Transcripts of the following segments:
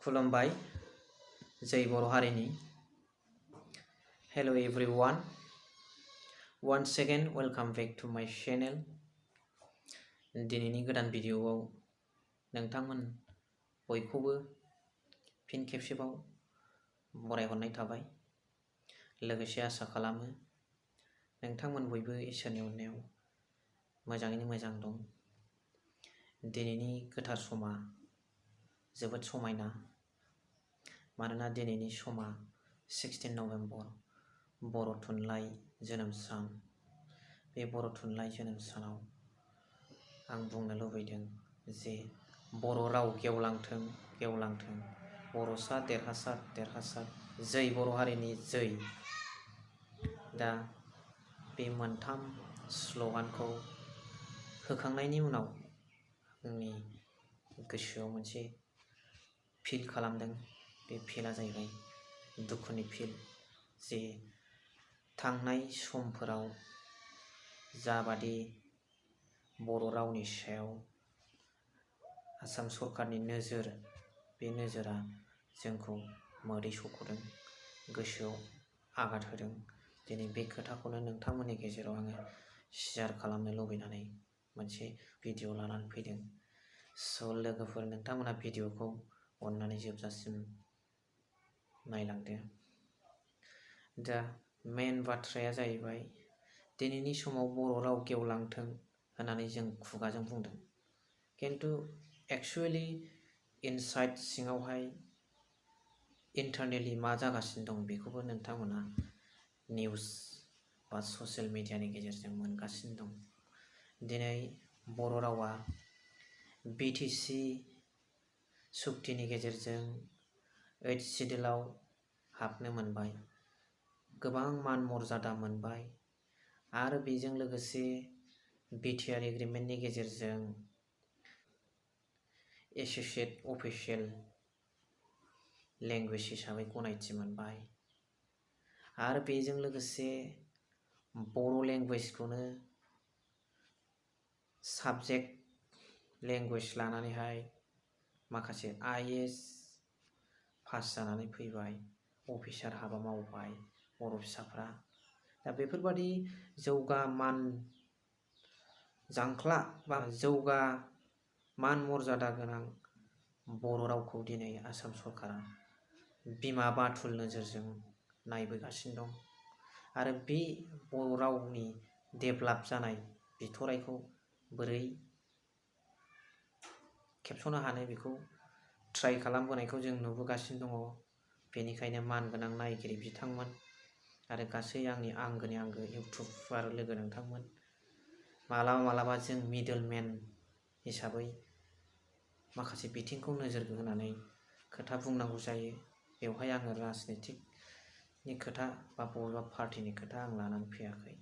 खुलुमबाय जय बर' हारिनि hello everyone once again welcome back to my channel दिनैनि गोदान भिडिअआव नोंथांमोन बयखौबो फिन खेबसेबाव बरायहरनाय थाबाय लोगोसे आसा खालामो नोंथांमोन बयबो इसोरनि अननायाव मोजाङैनो मोजां दं दिनैनि गोथार समा जोबोद समायना मानोना दिनैनि समा 16 नभेम्बर बर' थुनलाइ जोनोम सान बे बर' थुनलाइ जोनोम सानाव आं बुंनो लुबैदों जे बर' राव गेवलांथों बर'सा देरहासार जै बर' हारिनि जै दा बे मोनथाम स्ल'गानखौ होखांनायनि उनाव आंनि गोसोआव मोनसे फिल खालामदों बे फिलआ जाहैबाय दुखुनि फिल जे थांनाय समफोराव जाबादि बर' रावनि सायाव आसाम सरकारनि नोजोर बे नोजोरा जोंखौ मोदै सख'दों गोसोआव आघात होदों दिनै बे खोथाखौनो नोंथांमोननि गेजेराव आङो शेयार खालामनो लुबैनानै मोनसे भिडिअ लानानै फैदों स' लोगोफोर नोंथांमोना भिडिअखौ अन्नानै जोबजासिम नायलांदो दा मेन बाथ्राया जाहैबाय दिनैनि समाव बर' राव गेवलांथों होननानै जों खुगाजों बुंदों किन्तु एक्चुअली इनसाइड सिङावहाय इन्टारनेलि मा जागासिनो दं बेखौबो नोंथांमोना निउस बा ससियेल मिडियानि गेजेरजों मोनगासिनो दं दिनै बर' रावा बिटिसि सुक्तिनि गेजेरजों 8 सिडिउलाव हाबनो मोनबाय गोबां मान मर्यादा मोनबाय आरो बेजों लोगोसे बिटिआर एग्रिमेन्टनि गेजेरजों एसोसिएट अफिसियेल लेंगुवेज हिसाबै गनायथि मोनबाय आरो बेजों लोगोसे बर' लेंगुवेजखौनो साबजेक्ट लेंगुवेज लानानैहाय माखासे आइएएस पास जानानै फैबाय अफिसार हाबा मावबाय बर' फिसाफ्रा दा बेफोरबादि जौगा मान जांख्ला बा जौगा मान मर्यादा गोनां बर' रावखौ दिनै आसाम सरकारा बिमा बाथुल नोजोरजों नायबोगासिनो दं आरो बे बर' रावनि डेभेलप जानाय बिथ'रायखौ बोरै खेबस'नो हानो बेखौ ट्राइ खालामबोनायखौ जों नुबोगासिनो दङ बेनिखायनो मानगोनां नायगिरि बिथांमोन आरो गासै आंनि आंगोनि आंगो इउटुबार लोगो नोंथांमोन मालाबा जों मिडलमेन हिसाबै माखासे बिथिंखौ नोजोर होनानै खोथा बुंनांगौ जायो बेवहाय आङो राजनितिकनि खोथा बा बबेबा पार्टिनि खोथा आं लानानै फैयाखै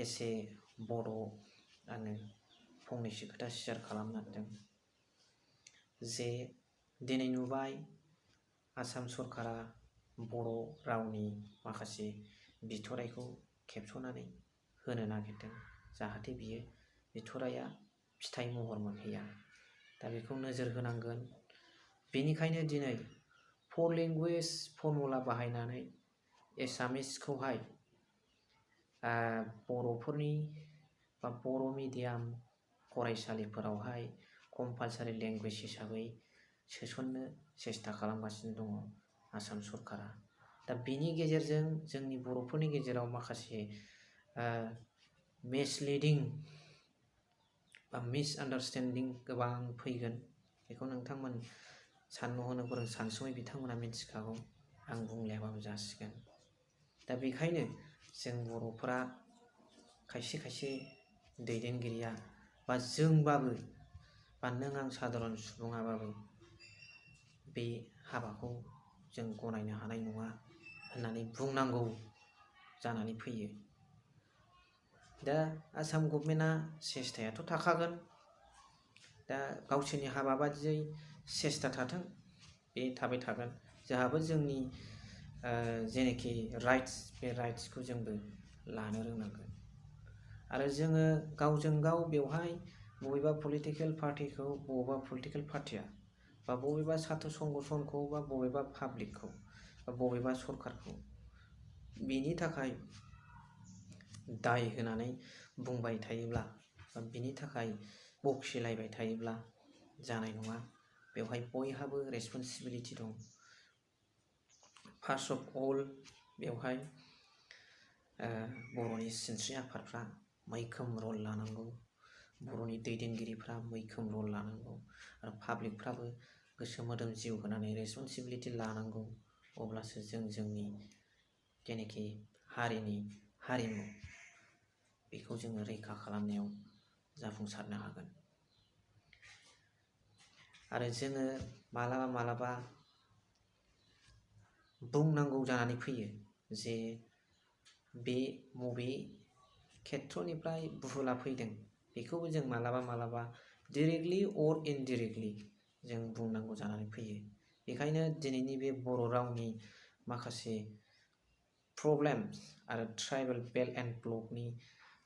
एसे बर' आङो फंनैसो खोथा शेयार खालामनो नागिरदों जे दिनै नुबाय आसाम सरकारा बर' रावनि माखासे बिथ'रायखौ खेबस'नानै होनो नागिरदों जाहाथे बियो बिथ'राया फिथाइ महर मोनहैया दा बेखौ नोजोर होनांगोन बेनिखायनो दिनै 4 लेंगुवेज फर्मुला बाहायनानै एसामिसखौहाय बर'फोरनि बा बर' मिडियाम फरायसालिफोरावहाय कम्पालसारि लेंगुवेज हिसाबै सोसननो सेस्था खालामगासिनो दङ आसाम सरकारा दा बेनि गेजेरजों जोंनि बर'फोरनि गेजेराव माखासे मिसलिडिं बा मिसआन्डारस्टेन्डिं गोबां फैगोन बेखौ नोंथांमोन साननो हनो गोरों सानसुमै बिथांमोना मिथिखागौ आं बुंलायाबाबो जासिगोन दा बेखायनो जों बर'फोरा खायसे दैदेनगिरिया बा जोंबाबो बा नों आं साधारन सुबुङाबाबो बे हाबाखौ जों गनायनो हानाय नङा होननानै बुंनांगौ जानानै फैयो दा आसाम गभर्नमेन्टआ सेस्थायाथ' थाखागोन दा गावसोरनि हाबा बादियै सेस्था थाथों बे थाबाय थागोन जोंहाबो जोंनि जेनाखि राइट्स बे राइट्सखौ जोंबो लानो रोंनांगोन आरो जोङो गावजों गाव बेवहाय बबेबा पलिटिकेल पार्टिखौ बबेबा पलिटिकेल पार्टिया बा बबेबा साथ्र संगठनखौ बा बबेबा पाब्लिकखौ बा बबेबा सरकारखौ बिनि थाखाय दाय होनानै बुंबाय थायोब्ला बा बिनि थाखाय बखिलायबाय थायोब्ला जानाय नङा। बेवहाय बयहाबो रेसपन्सिबिलिटि दं। फार्स्ट अफ अल बेवहाय बर'नि सिनस्रि आफादफ्रा मैखोम रल लानांगौ, बर'नि दैदेनगिरिफ्रा मैखोम रल लानांगौ आरो पाब्लिकफ्राबो गोसो मोदोम जिउ होनानै रेसपन्सिबिलिटि लानांगौ। अब्लासो जों जोंनि जेनाखि हारिनि हारिमु बेखौ जोङो रैखा खालामनायाव जाफुंसारनो हागोन। आरो जोङो मालाबा बुंनांगौ जानानै फैयो जे बे बबे खेत्रनिफ्राय भुला फैदों बेखौबो जों मालाबा डिरेक्टलि अर इनडिरेक्टलि जों बुंनांगौ जानानै फैयो। बेखायनो दिनैनि बे बर' रावनि माखासे प्रब्लेम्स आरो ट्राइबेल बेल्ट एन्ड ब्लकनि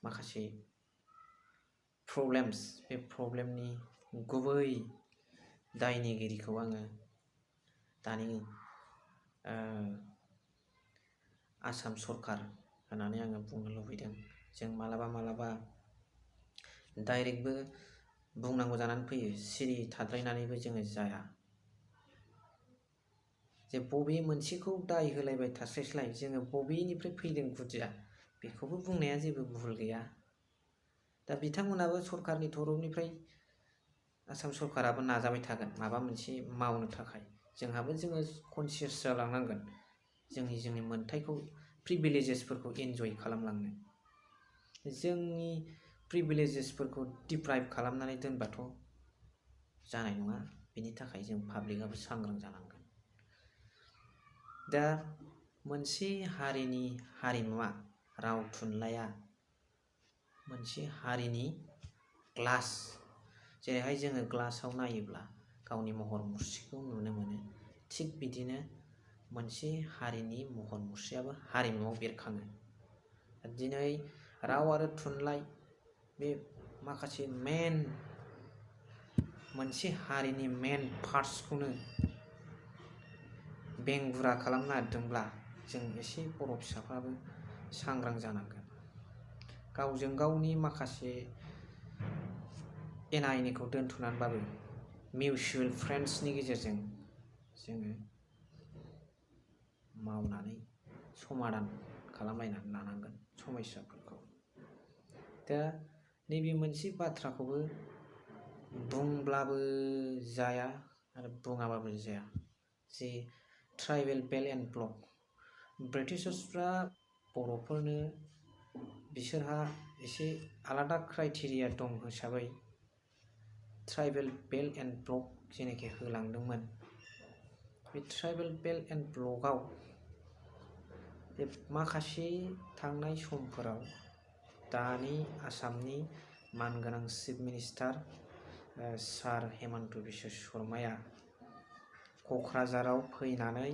माखासे प्रब्लेम्स, बे प्रब्लेमनि गुबै दायनिगिरिखौ आङो दानि आसाम सरकार होननानै आङो बुंनो लुबैदों। जों मालाबा डाइरेक्टबो बुंनांगौ जानानै फैयो, सिरि थाद्रायनानैबो जोङो जाया। जे बबे मोनसेखौ दाय होलायबाय थास्लायस्लाय जोङो बबेनिफ्राय फैदों गुदिया बेखौबो बुंनाया जेबो भुल गैया। दा बिथांमोनाबो सरकारनि तरफनिफ्राय आसाम सरकाराबो नाजाबाय थागोन माबा मोनसे मावनो थाखाय। जोंहाबो जोङो कनसियास जालांनांगोन जोंनि मोन्थायखौ, प्रिभिलेजेसफोरखौ एन्जय खालामलांनो। जोंनि प्रिभिलेजेसफोरखौ डिप्राइभ खालामनानै दोनबाथ' जानाय नङा। बिनि थाखाय जों पाब्लिकआबो सांग्रां जानांगोन। दा मोनसे हारिनि हारिमुवा, राव थुनलाइया मोनसे हारिनि ग्लास। जेरैहाय जोङो ग्लासाव नायोब्ला गावनि महर मुस्रिखौ नुनो मोनो, थिग बिदिनो मोनसे हारिनि महर मुस्रियाबो हारिमुआव बेरखाङो। दिनै राव आरो थुनलाइ बे माखासे मोनसे हारिनि मेन पार्ट्सखौनो बेंगुरा खालामनो नागिरदोंब्ला जों एसे बर' फिसाफ्राबो सांग्रां जानांगोन। गावजों गावनि माखासे एना एनिखौ दोनथ'नानैबाबो मिउचुवेल फ्रेन्ड्सनि गेजेरजों जोङो मावनानै समाधान खालामलायनानै लानांगोन समस्याफोरखौ। दा नैबे मोनसे बाथ्राखौबो बुंब्लाबो जाया आरो बुङाबाबो जाया जे ट्राइबेल बेल्ट एन्ड ब्लक, ब्रिटिशार्सफ्रा बर'फोरनो बिसोरहा एसे आलादा क्राइटेरिया दं हिसाबै ट्राइबेल बेल्ट एन्ड ब्लक जेनाखि होलांदोंमोन, बे ट्राइबेल बेल्ट एन्ड ब्लकआव माखासे थांनाय समफोराव दानि आसामनि मानगोनां चिफ मिनिस्टार सार हेमन्त बिश्व शर्माया क'क्राझाराव फैनानै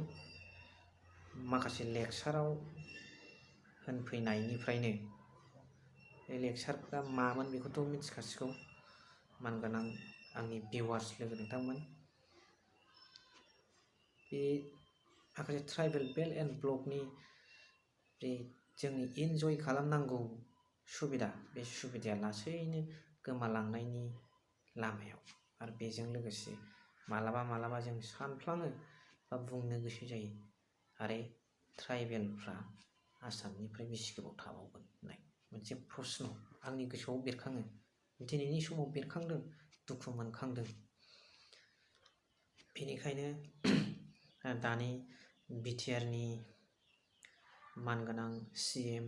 माखासे लेक्साराव होनफैनायनिफ्रायनो, बे लेक्सारफ्रा मामोन बेखौथ' मिथिखासिगौ मानगोनां आंनि भिउवार्स लोगो नोंथांमोन। बे माखासे ट्राइबेल बेल्ट एन्ड ब्लकनि बे जोंनि इन्जय खालामनांगौ सुबिदा, बे सुबिदाया लासैनो गोमालांनायनि लामायाव। आरो बेजों लोगोसे मालाबा जों सानफ्लाङो बा बुंनो गोसो जायो, आरे ट्राइबेलफ्रा आसामनिफ्राय बेसे गोबाव थाबावगोन होननाय मोनसे प्रश्न आंनि गोसोआव बेरखाङो। दिनैनि समाव बेरखांदों, दुखु मोनखांदों। बेनिखायनो दानि बिटिआरनि मानगोनां CM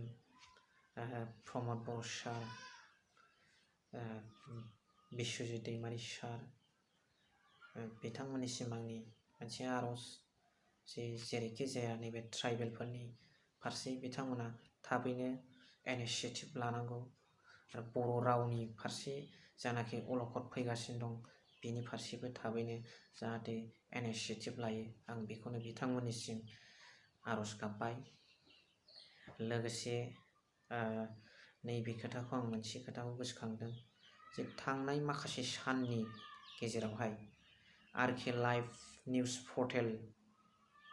प्रमद बर' सार, बिश्वजित दैमारि सार, बिथांमोननिसिम आंनि मोनसे आर'ज जे जेरैखि जाया नैबे ट्राइबेलफोरनि फारसे बिथांमोना थाबैनो इनिसियेटिभ लानांगौ आरो बर' रावनि फारसे जानाखि अलखद फैगासिनो दं बेनि फारसेबो थाबैनो जाहाथे इनिसियेटिभ लायो, आं बेखौनो बिथांमोननिसिम आर'ज गाबबाय। लोगोसे नैबे खोथाखौ आं मोनसे खोथाखौ गोसोखांदों जे थांनाय माखासे साननि गेजेरावहाय आरके लाइभ निउस पर्टेल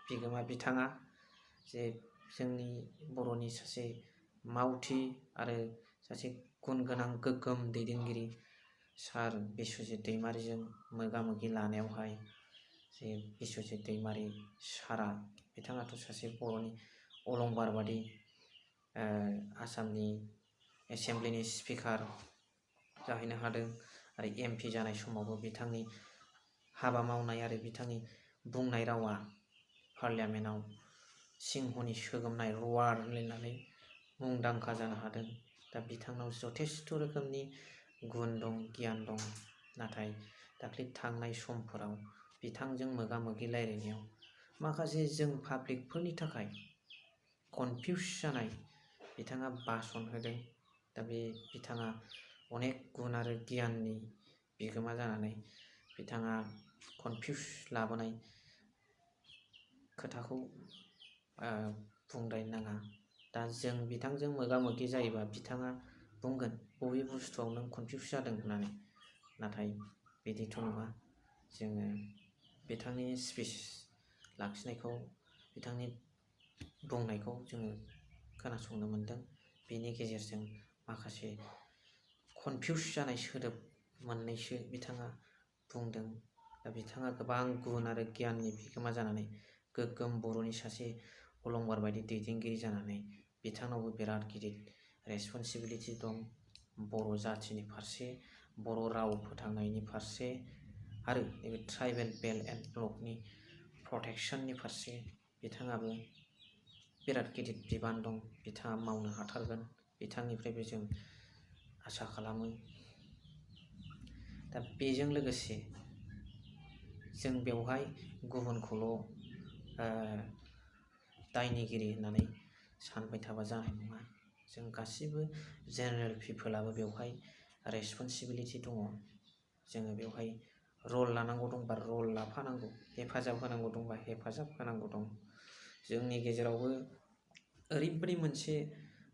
बिगोमा बिथाङा जे जोंनि बर'नि सासे मावथि आरो सासे गुन गोनां गोग्गोम दैदेनगिरि सार बिस्वजित दैमारिजों मोगा मोगि लानायावहाय जे बिस्वजित दैमारि सारा बिथाङाथ' सासे बर'नि अलंबार बादि आसामनि एसेमब्लिनि स्पिकार जाहैनो हादों आरो MP जानाय समावबो बिथांनि हाबा मावनाय आरो बिथांनि बुंनाय रावा पार्लियामेन्टआव सिंहनि सोगोमनाय रवार होनलायनानै मुंदांखा जानो हादों। दा बिथांनाव जथेस्थ रोखोमनि गुन दं, गियान दं। नाथाय दाख्लै थांनाय समफोराव बिथांजों मोगा मोगि रायलायनायाव माखासे जों पाब्लिकफोरनि थाखाय कनफिउस जानाय बिथाङा भाषण होदों। दा बे बिथाङा अनेक गुन आरो गियाननि बिगोमा जानानै बिथाङा कनफिउस लाबोनाय खोथाखौ बुंद्रायनो नाङा। दा जों बिथांजों मोगा मोगि जायोबा बिथाङा बुंगोन बबे बुस्थुआव नों कनफिउस जादों होननानै। नाथाय बिदिथ' नङा। जोङो बिथांनि स्पिच लाखिनायखौ, बिथांनि बुंनायखौ जोङो खोनासंनो मोनदों। बेनि गेजेरजों माखासे कनफिउस जानाय सोदोब मोननैसो बिथाङा बुंदों। दा बिथाङा गोबां गुन आरो गियाननि बिगोमा जानानै गोग्गोम बर'नि सासे अलंबार बायदि दैदेनगिरि जानानै बिथांनावबो बिराद गिदिर रेसपन्सिबिलिटि दं। बर' जाथिनि फारसे, बर' राव फोथांनायनि फारसे आरो नैबे ट्राइबेल बेल्ट एन्ड ब्लकनि प्रटेक्सननि फारसे बिथाङाबो बिराद गिदिर बिबान दं। बिथाङा मावनो हाथारगोन, बिथांनिफ्रायबो जों आसा खालामो। दा बेजों लोगोसे जों बेवहाय गुबुनखौल' दायनिगिरि होननानै सानबाय थाबा जानाय नङा। जों गासिबो जेनेरेल पिपोलाबो बेवहाय रेसपन्सिबिलिटि दङ। जोङो बेवहाय रल लानांगौ दंबा रल लाफानांगौ, हेफाजाब होनांगौ दंबा हेफाजाब होनांगौ दं। जोंनि गेजेरावबो ओरैबायदि मोनसे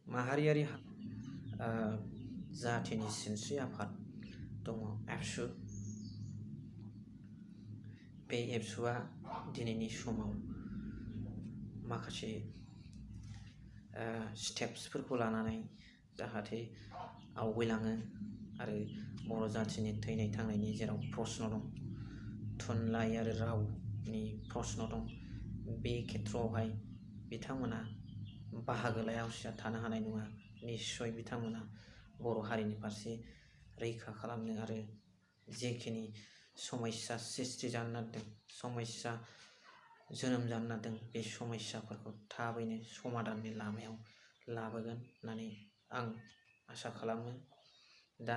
माहारियारि जाथिनि सिनस्रि आफाद दङ, एबसु। बे एबसुआ दिनैनि समाव माखासे स्टेप्सफोरखौ लानानै जाहाथे आवगायलाङो आरो बर' जाथिनि थैनाय थांनायनि जेराव प्रश्न दं, थुनलाइ आरो रावनि प्रश्न दं, बे खेथ्रआवहाय बिथांमोना बाहागो लायालासिनो थानो हानाय नङा। निस्सय बिथांमोना बर' हारिनि फारसे रैखा खालामनो आरो जेखिनि समस्या सृष्टि जानो नागिरदों, समस्या जोनोम जानो नागिरदों, बे समस्याफोरखौ थाबैनो समाधाननि लामायाव लाबोगोन होननानै आं आसा खालामो। दा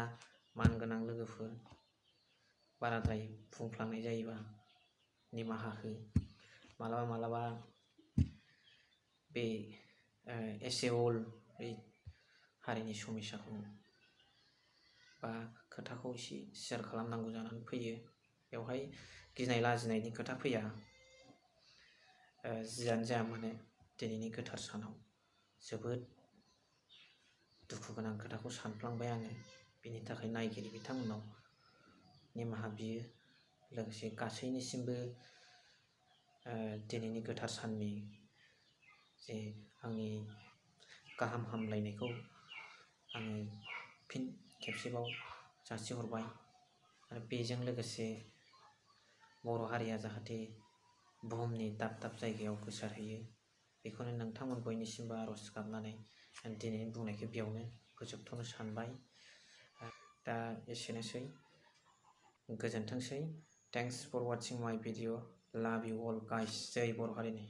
मानगोनां लोगोफोर, बाराद्राय बुंफ्लांनाय जायोबा निमाहा हो। मालाबा बे एसे अल बे हारिनि समस्याखौ बा खोथाखौ एसे शेयार खालामनांगौ जानानै फैयो। बेवहाय गिनाय लाजिनायनि खोथा फैया। जियानो जाया मानो दिनैनि गोथार सानाव जोबोद दुखु गोनां खोथाखौ सानफ्लांबाय आङो। बेनि थाखाय नायगिरि बिथांमोननाव निमाहा बियो। लोगोसे गासैनिसिमबो दिनैनि गोथार साननि जे आंनि गाहाम हामलायनायखौ आङो फिन खेबसेबाव जासिहरबाय। आरो बेजों लोगोसे बर' हारिया जाहाथे बुहुमनि दाब दाब जायगायाव गोसारहैयो, बेखौनो नोंथांमोन बयनिसिमबो आर'ज गाबनानै दिनैनि बुंनायखौ बेयावनो फोजोबथ'नो सानबाय। दा एसेनोसै, गोजोनथोंसै। थेंक्स फर वाचिं माय भिडिअ। लाभ इउ अल गाइस। जै बर' हारिनि।